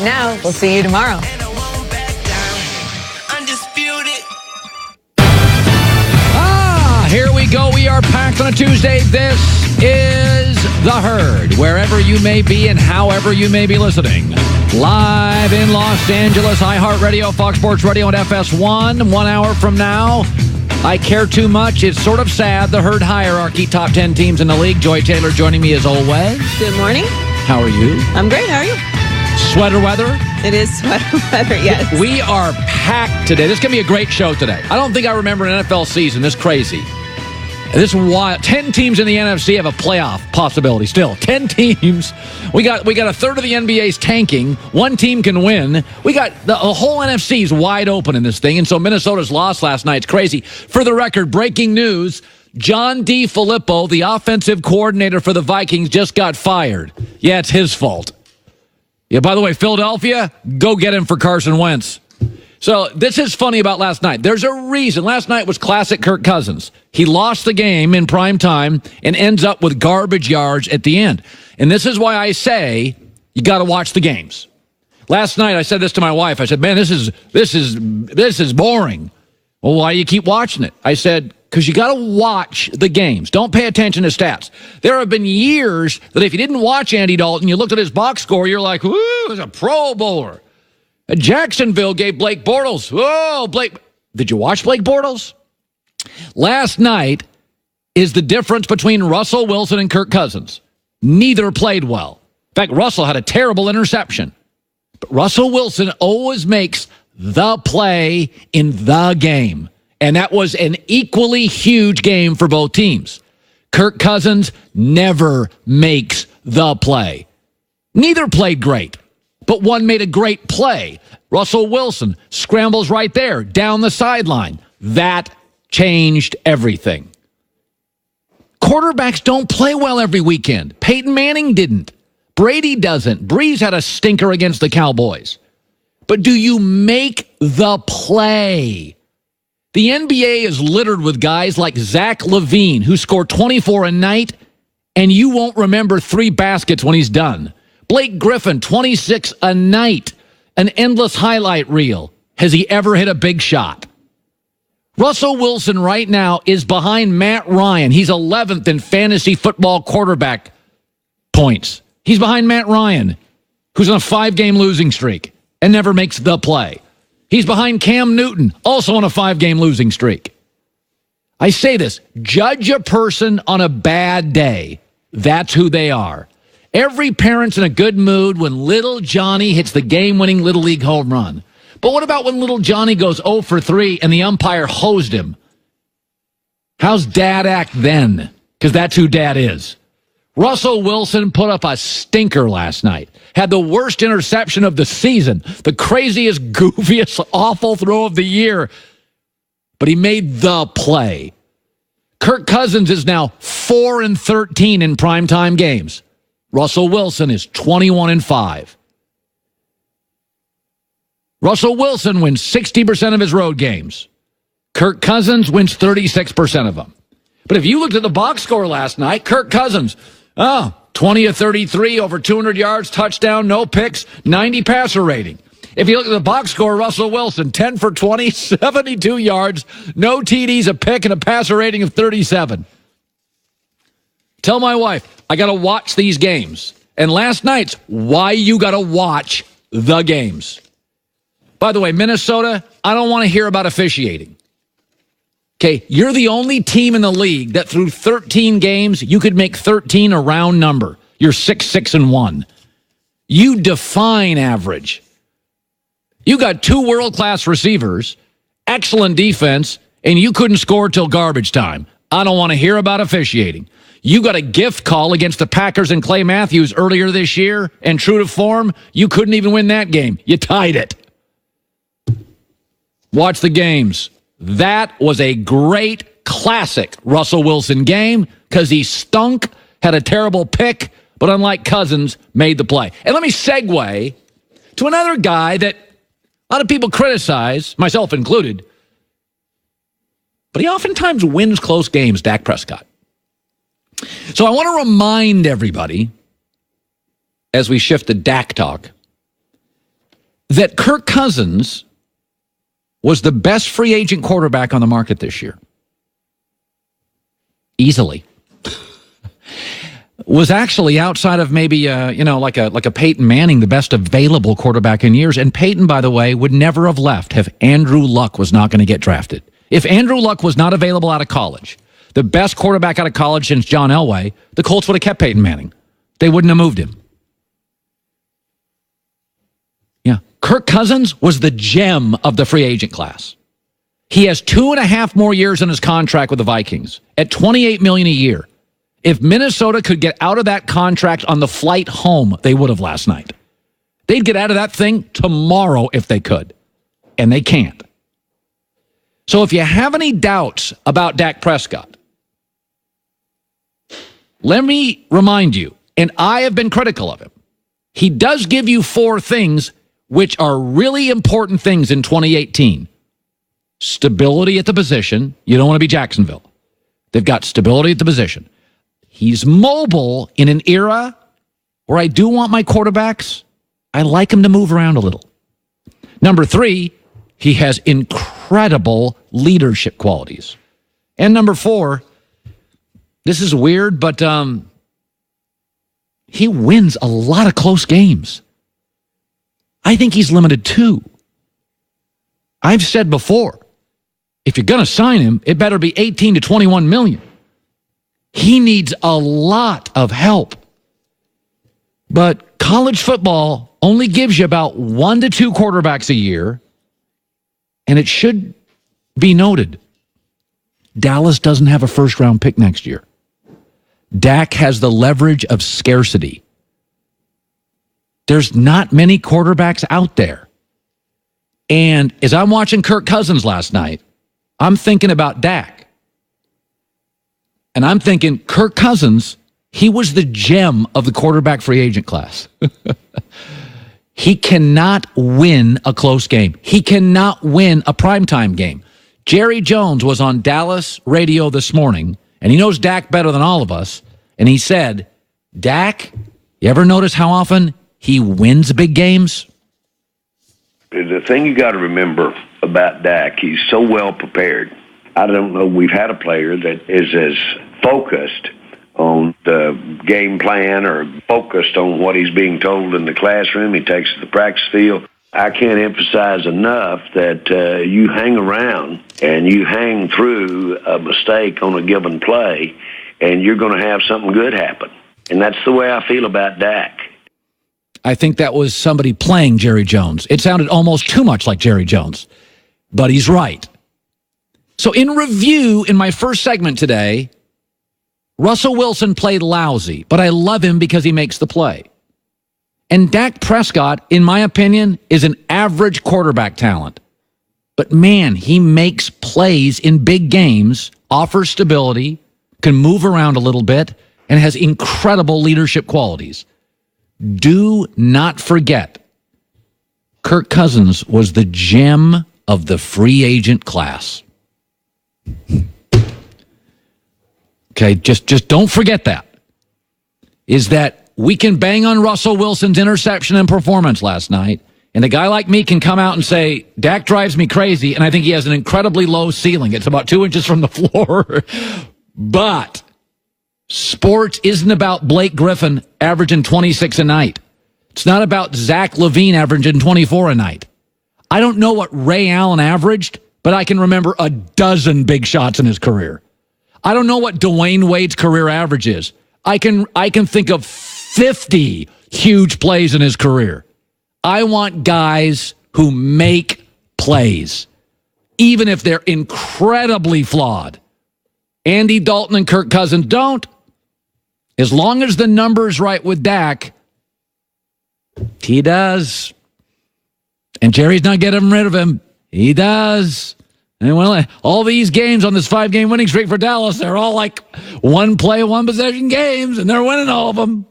Now, we'll see you tomorrow. Here we go. We are packed on a Tuesday. This is The Herd, wherever you may be and however you may be listening. Live in Los Angeles, iHeartRadio, Fox Sports Radio, and FS1. 1 hour from now, I care too much. It's sort of sad. The Herd hierarchy, top 10 teams in the league. Joy Taylor joining me as always. Good morning. How are you? I'm great. How are you? Sweater weather? It is sweater weather, yes. We are packed today. This is going to be a great show today. I don't think I remember an NFL season this crazy. This is wild. 10 teams in the NFC have a playoff possibility still. 10 teams. We got a third of the NBA's tanking. One team can win. We got the whole NFC is wide open in this thing, and so Minnesota's loss last night. It's crazy. For the record, breaking news, John DeFilippo, the offensive coordinator for the Vikings, just got fired. Yeah, it's his fault. Yeah, by the way, Philadelphia, go get him for Carson Wentz. So this is funny about last night. There's a reason. Last night was classic Kirk Cousins. He lost the game in prime time and ends up with garbage yards at the end. And this is why I say you got to watch the games. Last night I said this to my wife. I said, "Man, this is boring." Well, why do you keep watching it? I said, because you got to watch the games. Don't pay attention to stats. There have been years that if you didn't watch Andy Dalton, you looked at his box score, you're like, "Woo, he's a Pro Bowler." Jacksonville gave Blake Bortles. Whoa, Blake. Did you watch Blake Bortles? Last night is the difference between Russell Wilson and Kirk Cousins. Neither played well. In fact, Russell had a terrible interception. But Russell Wilson always makes the play in the game. And that was an equally huge game for both teams. Kirk Cousins never makes the play. Neither played great. But one made a great play. Russell Wilson scrambles right there, down the sideline. That changed everything. Quarterbacks don't play well every weekend. Peyton Manning didn't. Brady doesn't. Breeze had a stinker against the Cowboys. But do you make the play? The NBA is littered with guys like Zach LaVine, who scored 24 a night, and you won't remember 3 baskets when he's done. Blake Griffin, 26 a night, an endless highlight reel. Has he ever hit a big shot? Russell Wilson right now is behind Matt Ryan. He's 11th in fantasy football quarterback points. He's behind Matt Ryan, who's on a 5-game losing streak and never makes the play. He's behind Cam Newton, also on a 5-game losing streak. I say this, judge a person on a bad day. That's who they are. Every parent's in a good mood when little Johnny hits the game-winning Little League home run. But what about when little Johnny goes 0 for 3 and the umpire hosed him? How's dad act then? Because that's who dad is. Russell Wilson put up a stinker last night. Had the worst interception of the season. The craziest, goofiest, awful throw of the year. But he made the play. Kirk Cousins is now 4-13 in primetime games. Russell Wilson is 21-5. Russell Wilson wins 60% of his road games. Kirk Cousins wins 36% of them. But if you looked at the box score last night, Kirk Cousins, 20 of 33, over 200 yards, touchdown, no picks, 90 passer rating. If you look at the box score, Russell Wilson, 10 for 20, 72 yards, no TDs, a pick, and a passer rating of 37. Tell my wife, I got to watch these games. And last night's why you got to watch the games. By the way, Minnesota, I don't want to hear about officiating. Okay, you're the only team in the league that through 13 games, you could make 13 a round number. You're 6-1. You define average. You got 2 world-class receivers, excellent defense, and you couldn't score till garbage time. I don't want to hear about officiating. You got a gift call against the Packers and Clay Matthews earlier this year, and true to form, you couldn't even win that game. You tied it. Watch the games. That was a great, classic Russell Wilson game because he stunk, had a terrible pick, but unlike Cousins, made the play. And let me segue to another guy that a lot of people criticize, myself included, but he oftentimes wins close games, Dak Prescott. So I want to remind everybody, as we shift to Dak talk, that Kirk Cousins was the best free agent quarterback on the market this year. Easily. Was actually outside of maybe, like a Peyton Manning, the best available quarterback in years. And Peyton, by the way, would never have left if Andrew Luck was not going to get drafted. If Andrew Luck was not available out of college, the best quarterback out of college since John Elway, the Colts would have kept Peyton Manning. They wouldn't have moved him. Yeah. Kirk Cousins was the gem of the free agent class. He has 2.5 more years in his contract with the Vikings at $28 million a year. If Minnesota could get out of that contract on the flight home, they would have last night. They'd get out of that thing tomorrow if they could. And they can't. So if you have any doubts about Dak Prescott, let me remind you, and I have been critical of him, he does give you 4 things which are really important things in 2018. Stability at the position. You don't want to be Jacksonville. They've got stability at the position. He's mobile in an era where I do want my quarterbacks. I like him to move around a little. Number 3, he has incredible leadership qualities. And number 4, this is weird, but he wins a lot of close games. I think he's limited 2. I've said before, if you're going to sign him, it better be 18 to 21 million. He needs a lot of help. But college football only gives you about 1 to 2 quarterbacks a year. And it should be noted, Dallas doesn't have a first-round pick next year. Dak has the leverage of scarcity. There's not many quarterbacks out there. And as I'm watching Kirk Cousins last night, I'm thinking about Dak. And I'm thinking, Kirk Cousins, he was the gem of the quarterback free agent class. He cannot win a close game. He cannot win a primetime game. Jerry Jones was on Dallas radio this morning, and he knows Dak better than all of us, and he said, Dak, you ever notice how often he wins big games? The thing you got to remember about Dak, he's so well prepared. I don't know we've had a player that is as focused on the game plan or focused on what he's being told in the classroom. He takes to the practice field. I can't emphasize enough that you hang around and you hang through a mistake on a given play, and you're going to have something good happen. And that's the way I feel about Dak. I think that was somebody playing Jerry Jones. It sounded almost too much like Jerry Jones, but he's right. So in review, in my first segment today, Russell Wilson played lousy, but I love him because he makes the play. And Dak Prescott, in my opinion, is an average quarterback talent. But man, he makes plays in big games, offers stability, can move around a little bit, and has incredible leadership qualities. Do not forget, Kirk Cousins was the gem of the free agent class. Okay, just don't forget that. Is that we can bang on Russell Wilson's interception and performance last night, and a guy like me can come out and say, Dak drives me crazy, and I think he has an incredibly low ceiling. It's about 2 inches from the floor. But sports isn't about Blake Griffin averaging 26 a night. It's not about Zach LaVine averaging 24 a night. I don't know what Ray Allen averaged, but I can remember a dozen big shots in his career. I don't know what Dwayne Wade's career average is. I can think of 50 huge plays in his career. I want guys who make plays, even if they're incredibly flawed. Andy Dalton and Kirk Cousins don't. As long as the number's right with Dak, he does. And Jerry's not getting rid of him. He does. And well, all these games on this 5-game winning streak for Dallas, they're all like 1 play, 1 possession games, and they're winning all of them.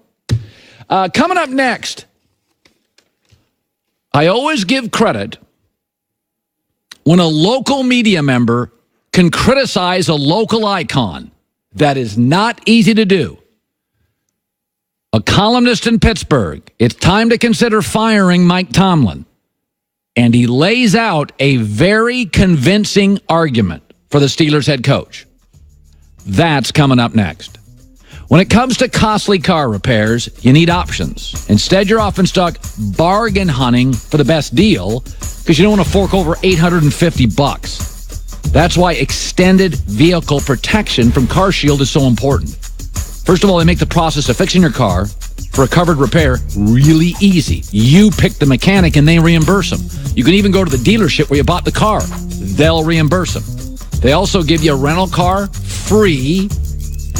Coming up next, I always give credit when a local media member can criticize a local icon. That is not easy to do. A columnist in Pittsburgh, it's time to consider firing Mike Tomlin. And he lays out a very convincing argument for the Steelers head coach. That's coming up next. When it comes to costly car repairs, you need options. Instead, you're often stuck bargain hunting for the best deal because you don't want to fork over $850. That's why extended vehicle protection from CarShield is so important. First of all, they make the process of fixing your car for a covered repair really easy. You pick the mechanic and they reimburse them. You can even go to the dealership where you bought the car. They'll reimburse them. They also give you a rental car free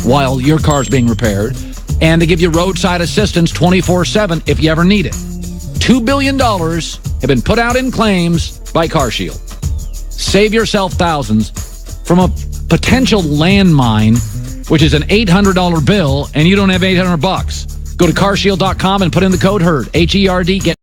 while your car's being repaired, and they give you roadside assistance 24/7 if you ever need it. $2 billion have been put out in claims by CarShield. Save yourself thousands from a potential landmine, which is an $800 bill, and you don't have $800. Go to carshield.com and put in the code HERD, H-E-R-D. Get